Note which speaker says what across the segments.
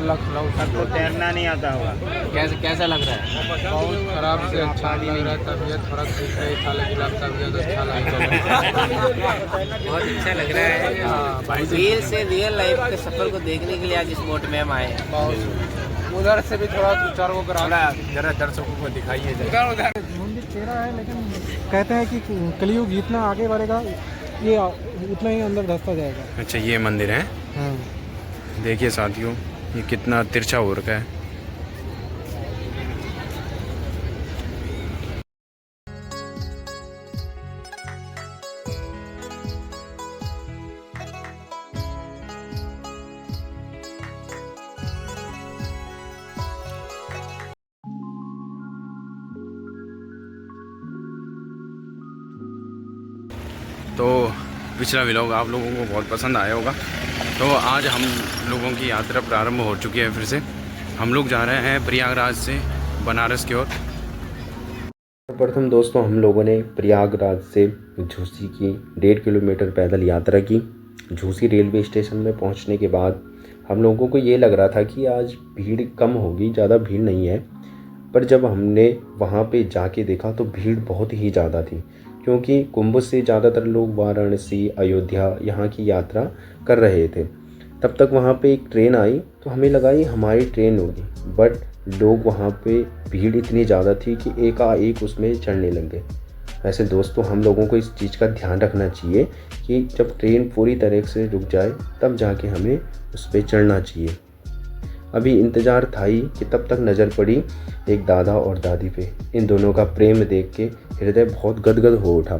Speaker 1: अल्लाह खिलाओ।
Speaker 2: सबको तैरना नहीं आता होगा।
Speaker 3: कैसा लग रहा है?
Speaker 1: बहुत खराब से अच्छा लग रहा है, तबीयत थोड़ा ठीक रही था लेकिन अब तबीयत अच्छा लग रहा है।
Speaker 3: बहुत अच्छा लग रहा है।
Speaker 1: हाँ,
Speaker 3: रियल से रियल लाइफ के सफर को देखने के लिए आज इस बोट में हम आए हैं।
Speaker 1: बहुत उधर से भी थोड़ा 2-4 को करा
Speaker 3: जरा दर्शकों को दिखाइए।
Speaker 1: मंदिर तेरा है लेकिन कहते हैं कि कलयुग जितना आगे बढ़ेगा ये उतना ही अंदर धंसता जाएगा।
Speaker 4: अच्छा, ये मंदिर है।
Speaker 1: हाँ।
Speaker 4: देखिए साथियों, ये कितना तिरछा हो रखा है। तो पिछला व्लॉग आप लोगों को बहुत पसंद आया होगा। तो आज हम लोगों की यात्रा प्रारंभ हो चुकी है। फिर से हम लोग जा रहे हैं प्रयागराज से बनारस की ओर। प्रथम दोस्तों, हम लोगों ने प्रयागराज से झूसी की 1.5 किलोमीटर पैदल यात्रा की। झूसी रेलवे स्टेशन में पहुंचने के बाद हम लोगों को ये लग रहा था कि आज भीड़ कम होगी, ज़्यादा भीड़ नहीं है। पर जब हमने वहाँ पे जाके देखा तो भीड़ बहुत ही ज़्यादा थी, क्योंकि कुंभ से ज़्यादातर लोग वाराणसी, अयोध्या यहाँ की यात्रा कर रहे थे। तब तक वहाँ पे एक ट्रेन आई तो हमें लगा ये हमारी ट्रेन होगी, बट लोग वहाँ पे भीड़ इतनी ज़्यादा थी कि एकाएक उसमें चढ़ने लग गए। वैसे दोस्तों, हम लोगों को इस चीज़ का ध्यान रखना चाहिए कि जब ट्रेन पूरी तरह से रुक जाए तब जाके हमें उस पर चढ़ना चाहिए। अभी इंतज़ार था ही कि तब तक नज़र पड़ी एक दादा और दादी पे। इन दोनों का प्रेम देख के हृदय बहुत गदगद हो उठा।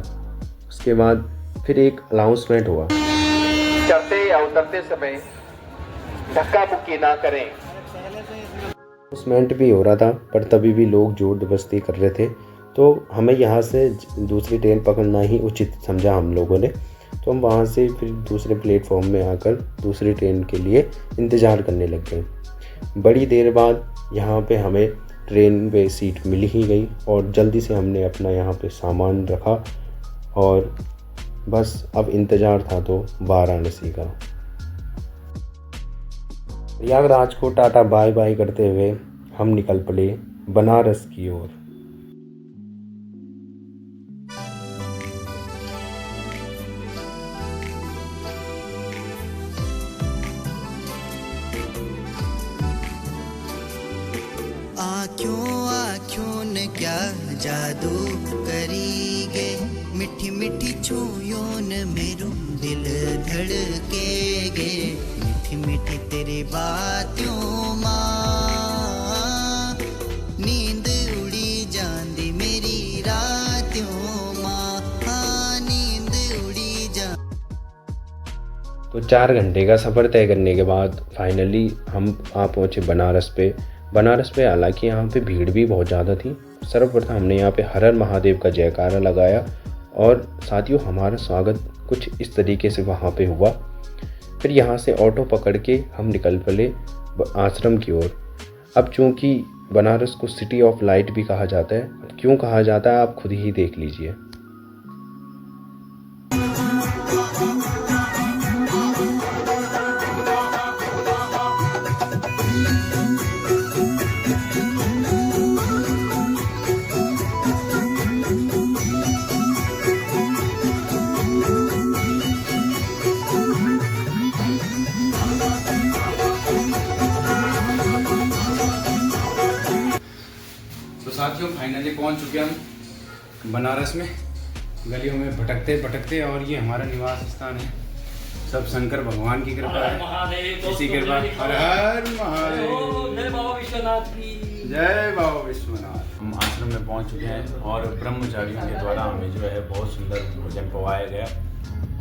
Speaker 4: उसके बाद फिर एक अनाउंसमेंट हुआ,
Speaker 5: चढ़ते या उतरते समय धक्का मुक्की ना करें।
Speaker 4: अनाउंसमेंट भी हो रहा था, पर तभी भी लोग जोर जबरदस्ती कर रहे थे। तो हमें यहाँ से दूसरी ट्रेन पकड़ना ही उचित समझा हम लोगों ने। तो हम वहाँ से फिर दूसरे प्लेटफॉर्म में आकर दूसरी ट्रेन के लिए इंतज़ार करने लग गए। बड़ी देर बाद यहाँ पे हमें ट्रेन में सीट मिल ही गई और जल्दी से हमने अपना यहाँ पे सामान रखा और बस अब इंतज़ार था तो वाराणसी का। प्रयागराज को टाटा बाय बाय करते हुए हम निकल पड़े बनारस की ओर।
Speaker 6: आँखों ने क्या जादू करी गे, मिठी मिठी छुयों ने मेरो दिल धड़के गे, मिठी मिठी तेरी बातों माँ नींद उड़ी जांदी मेरी रातों माँ, हाँ नींद उड़ी जा।
Speaker 4: तो 4 घंटे का सफ़र तय करने के बाद फाइनली हम आ पहुँचे बनारस पे। हालांकि यहाँ पे भीड़ भी बहुत ज़्यादा थी। सर्वप्रथम हमने यहाँ पे हर हर महादेव का जयकारा लगाया और साथियों हमारा स्वागत कुछ इस तरीके से वहाँ पे हुआ। फिर यहाँ से ऑटो पकड़ के हम निकल पड़े आश्रम की ओर। अब चूँकि बनारस को सिटी ऑफ लाइट भी कहा जाता है, अब क्यों कहा जाता है आप खुद ही देख लीजिए। साथियों फाइनली पहुंच चुके हम बनारस में, गलियों में भटकते भटकते, और ये हमारा निवास स्थान है। सब शंकर भगवान की कृपा है, इसी कृपा। हर हर महादेव, जय बाबा विश्वनाथ की जय। बाबा विश्वनाथ। हम आश्रम में पहुंच चुके हैं और ब्रह्मचारियों के द्वारा हमें जो है बहुत सुंदर भोजन पवाया गया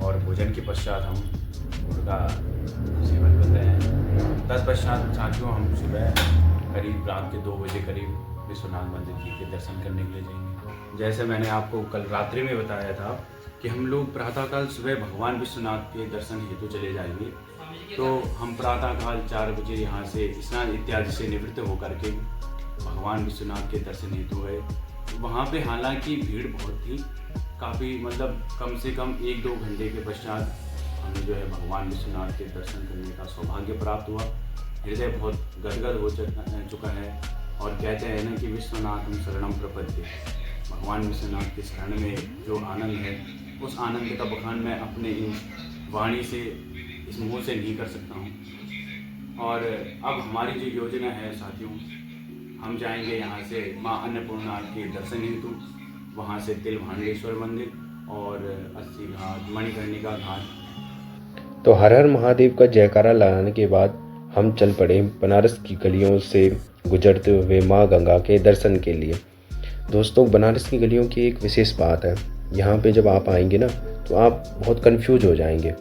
Speaker 4: और भोजन के पश्चात हम उनका सेवन कर रहे हैं। तत्पश्चात साथियों हम सुबह करीब रात के 2 बजे करीब विश्वनाथ मंदिर जी के दर्शन करने के लिए जाएंगे। जैसे मैंने आपको कल रात्रि में बताया था कि हम लोग प्रातःकाल सुबह भगवान विश्वनाथ के दर्शन हेतु चले जाएंगे। तो हम प्रातःकाल 4 बजे यहाँ से स्नान इत्यादि से निवृत्त होकर के भगवान विश्वनाथ के दर्शन हेतु गए। वहाँ पे हालांकि भीड़ बहुत थी, काफ़ी मतलब कम से कम 1-2 घंटे के पश्चात हमें जो है भगवान विश्वनाथ के दर्शन करने का सौभाग्य प्राप्त हुआ। हृदय बहुत गदगद हो चुका है। और कहते हैं ना कि विश्वनाथम शरणम प्रपद्ये, भगवान विश्वनाथ के शरण में जो आनंद है, उस आनंद का बखान मैं अपने इन वाणी से, इस मुँह से नहीं कर सकता हूँ। और अब हमारी जो योजना है साथियों, हम जाएंगे यहाँ से माँ अन्नपूर्णा के दर्शन हेतु, वहाँ से तिलभांडेश्वर मंदिर और अस्सी घाट, मणिकर्णिका घाट।
Speaker 2: तो हर हर महादेव का जयकारा लगाने के बाद हम चल पड़े बनारस की गलियों से गुजरते हुए माँ गंगा के दर्शन के लिए। दोस्तों, बनारस की गलियों की एक विशेष बात है, यहाँ पे जब आप आएंगे ना तो आप बहुत कंफ्यूज हो जाएंगे,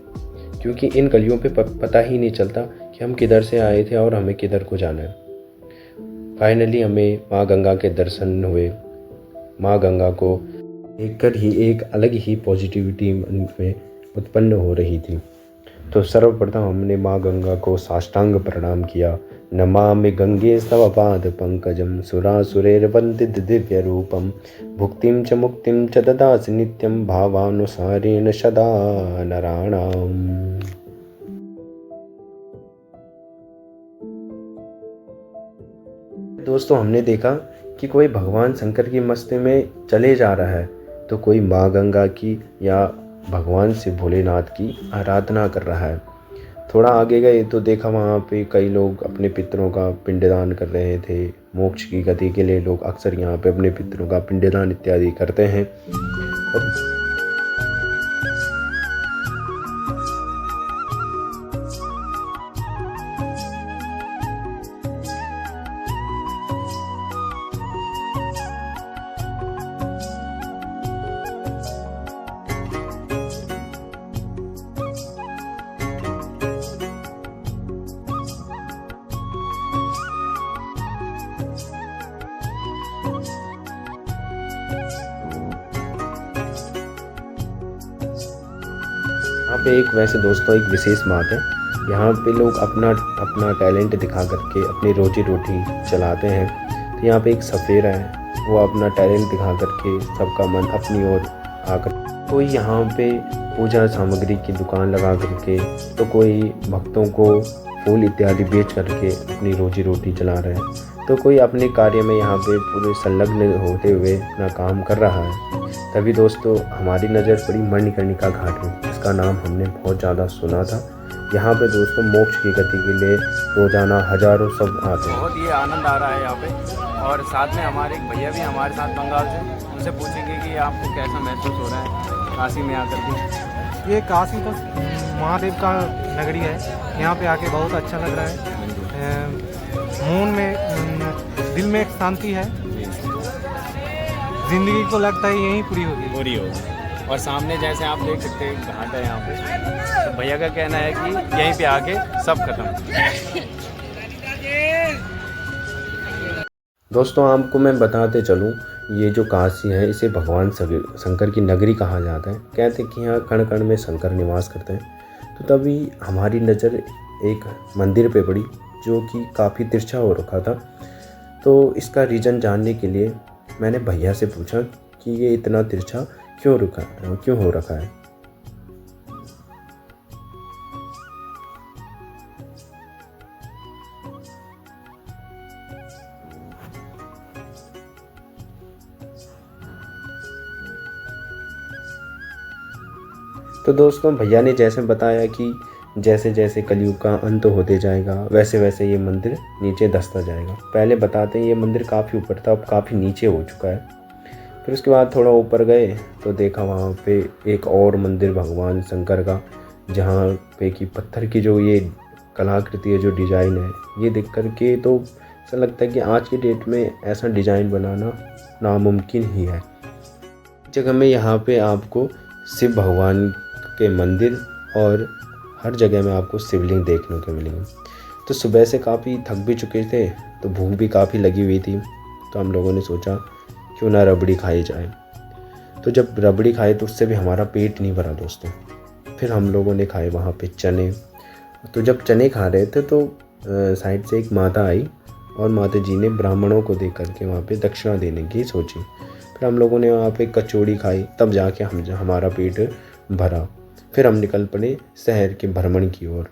Speaker 2: क्योंकि इन गलियों पे पता ही नहीं चलता कि हम किधर से आए थे और हमें किधर को जाना है। फाइनली हमें माँ गंगा के दर्शन हुए। माँ गंगा को देखकर ही एक अलग ही पॉजिटिविटी मन में उत्पन्न हो रही थी। तो सर्वप्रथम हमने माँ गंगा को साष्टांग प्रणाम किया। नमामि गंगे स्तव पाद पंकजम सुरासुरैर्वन्दित दिव्य रूपम भुक्तिं च मुक्तिं च ददासि नित्यं भावानुसारेण सदा नराणाम। दोस्तों, हमने देखा कि कोई भगवान शंकर की मस्ती में चले जा रहा है तो कोई माँ गंगा की या भगवान शिव भोलेनाथ की आराधना कर रहा है। थोड़ा आगे गए तो देखा वहाँ पे कई लोग अपने पितरों का पिंडदान कर रहे थे। मोक्ष की गति के लिए लोग अक्सर यहाँ पे अपने पितरों का पिंडदान इत्यादि करते हैं। यहाँ पे एक वैसे दोस्तों एक विशेष बात है, यहाँ पे लोग अपना टैलेंट दिखा करके अपनी रोजी रोटी चलाते हैं। तो यहाँ पे एक सफ़ेरा है, वो अपना टैलेंट दिखा करके सबका मन अपनी ओर आकर, कोई यहाँ पे पूजा सामग्री की दुकान लगा करके, तो कोई भक्तों को फूल इत्यादि बेच करके अपनी रोजी रोटी चला रहे हैं, तो कोई अपने कार्य में यहाँ पे पूरे संलग्न होते हुए अपना काम कर रहा है। तभी दोस्तों हमारी नज़र पड़ी मणिकर्णिका घाट में, जिसका नाम हमने बहुत ज़्यादा सुना था। यहाँ पे दोस्तों मोक्ष की गति के लिए रोज़ाना हजारों सब आते हैं।
Speaker 4: बहुत ही आनंद आ रहा है यहाँ पे। और साथ में हमारे एक भैया भी हमारे साथ बंगाल से, उनसे पूछेंगे कि आपको कैसा महसूस हो रहा है काशी में आकर के।
Speaker 1: ये काशी तो महादेव का नगरी है, यहाँ पे आके बहुत अच्छा लग रहा है। मन में दिल में एक शांति है, जिंदगी को लगता है यहीं पूरी होगी।
Speaker 4: और सामने जैसे आप देख सकते हैं घाट है यहाँ पे, तो भैया का कहना है कि यहीं पे आके सब खत्म।
Speaker 2: दोस्तों, आपको मैं बताते चलूँ, ये जो काशी है इसे भगवान शंकर की नगरी कहा जाता है। कहते हैं कि यहाँ कण कण में शंकर निवास करते हैं। तो तभी हमारी नज़र एक मंदिर पे पड़ी जो कि काफ़ी तिरछा हो रखा था। तो इसका रीज़न जानने के लिए मैंने भैया से पूछा कि ये इतना तिरछा क्यों हो रखा है। तो दोस्तों भैया ने जैसे बताया कि जैसे जैसे कलयुग का अंत होते जाएगा वैसे वैसे ये मंदिर नीचे धंसता जाएगा। पहले बताते हैं ये मंदिर काफ़ी ऊपर था, अब काफ़ी नीचे हो चुका है। फिर उसके बाद थोड़ा ऊपर गए तो देखा वहाँ पे एक और मंदिर भगवान शंकर का, जहाँ पे कि पत्थर की जो ये कलाकृति है, जो डिज़ाइन है, ये देख कर के तो ऐसा लगता है कि आज की डेट में ऐसा डिज़ाइन बनाना नामुमकिन ही है। जगह में यहाँ पे आपको शिव भगवान के मंदिर और हर जगह में आपको शिवलिंग देखने को मिलेंगे। तो सुबह से काफ़ी थक भी चुके थे, तो भूख भी काफ़ी लगी हुई थी। तो हम लोगों ने सोचा क्यों ना रबड़ी खाई जाए। तो जब रबड़ी खाए तो उससे भी हमारा पेट नहीं भरा दोस्तों। फिर हम लोगों ने खाए वहाँ पे चने। तो जब चने खा रहे थे तो साइड से एक माता आई और माता जी ने ब्राह्मणों को देख करके वहाँ पे दक्षिणा देने की सोची। फिर हम लोगों ने वहाँ पे कचौड़ी खाई, तब जाके हमारा पेट भरा। फिर हम निकल पड़े शहर के भ्रमण की ओर।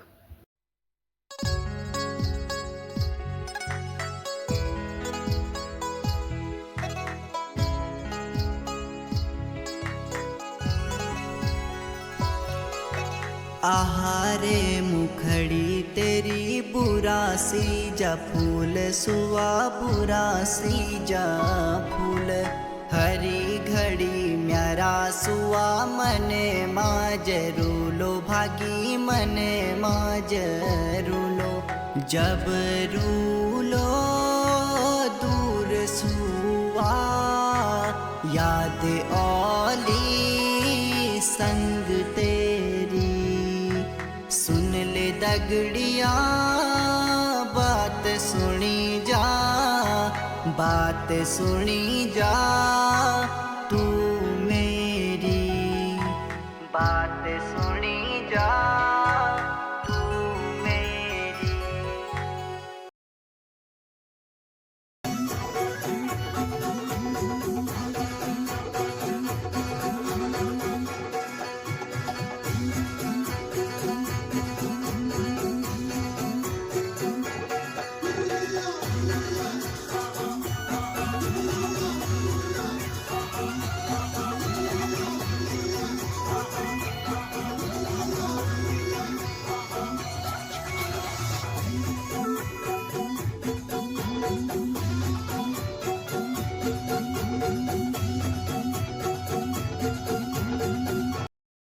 Speaker 6: आहारे मुखड़ी तेरी बुरासी जा फूल सुआ बुरासी जा फूल हरी घड़ी म्यारा सुआ मने माजरूलो भागी मने माजरूलो जब रूलो दूर सुआ याद औली संग तेरी सुन ले दगड़िया बात सुनी जा बात सुनी जा तू मेरी बात सुनी जा तू मेरी।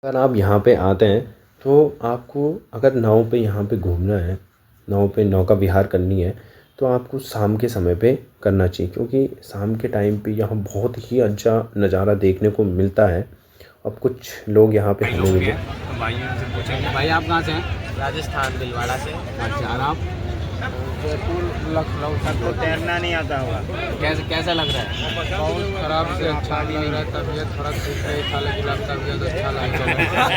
Speaker 2: अगर आप यहाँ पे आते हैं तो आपको अगर नाव पे यहाँ पे घूमना है, नाव पे नौका विहार करनी है, तो आपको शाम के समय पे करना चाहिए, क्योंकि शाम के टाइम पे यहाँ बहुत ही अच्छा नज़ारा देखने को मिलता है। अब कुछ लोग यहाँ पे हमें मिले।
Speaker 4: भाइयों से पूछेंगे, भाई आप कहाँ से हैं?
Speaker 3: राजस्थान भीलवाड़ा से।
Speaker 4: अच्छा, और आप?
Speaker 3: जयपुर लखनऊ तक तो तैरना नहीं आता होगा।
Speaker 4: कैसा लग रहा है?
Speaker 7: बहुत खराब से अच्छा लग रहा है। तबीयत थोड़ा ठीक है, था लेकिन तबीयत अच्छा लग रहा है।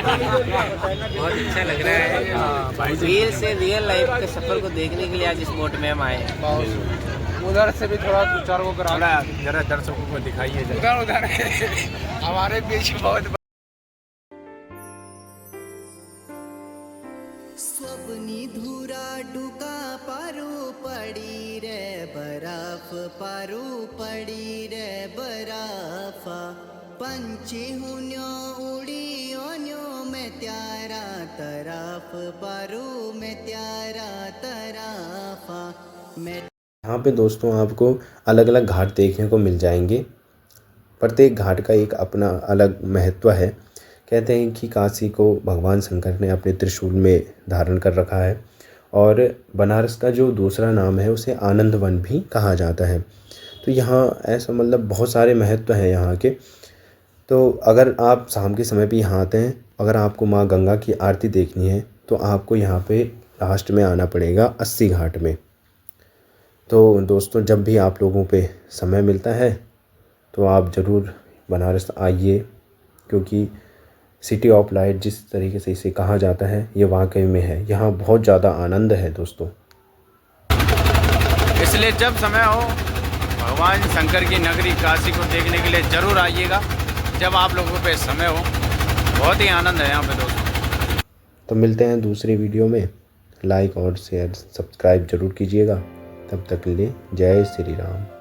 Speaker 3: बहुत अच्छा लग रहा है। रियल से रियल लाइफ के सफर को देखने के लिए आज इस बोट में हम आए हैं।
Speaker 7: बहुत उधर से भी थोड़ा दो चार को करा
Speaker 4: जरा दर्शकों को दिखाइए।
Speaker 7: उधर हमारे बीच बहुत
Speaker 6: स्वप्नी धूरा डुका पारू पड़ी रे बर्फ पारू पड़ी रे बर्फ पंछी हुन्यो उड़ी ओन्यो में त्यारा तरफ पारू में त्यारा तरफ में।
Speaker 2: यहाँ पे दोस्तों आपको अलग अलग घाट देखने को मिल जाएंगे। प्रत्येक घाट का एक अपना अलग महत्व है। कहते हैं कि काशी को भगवान शंकर ने अपने त्रिशूल में धारण कर रखा है, और बनारस का जो दूसरा नाम है उसे आनंद वन भी कहा जाता है। तो यहाँ ऐसा मतलब बहुत सारे महत्व हैं यहाँ के। तो अगर आप शाम के समय पे यहाँ आते हैं, अगर आपको माँ गंगा की आरती देखनी है तो आपको यहाँ पे लास्ट में आना पड़ेगा 80 घाट में। तो दोस्तों जब भी आप लोगों पे समय मिलता है तो आप ज़रूर बनारस आइए, क्योंकि सिटी ऑफ लाइट जिस तरीके से इसे कहा जाता है ये वाकई में है। यहाँ बहुत ज़्यादा आनंद है दोस्तों।
Speaker 4: इसलिए जब समय हो भगवान शंकर की नगरी काशी को देखने के लिए ज़रूर आइएगा। जब आप लोगों पे समय हो, बहुत ही आनंद है यहाँ पे दोस्तों।
Speaker 2: तो मिलते हैं दूसरी वीडियो में। लाइक और शेयर सब्सक्राइब ज़रूर कीजिएगा। तब तक के लिए जय श्री राम।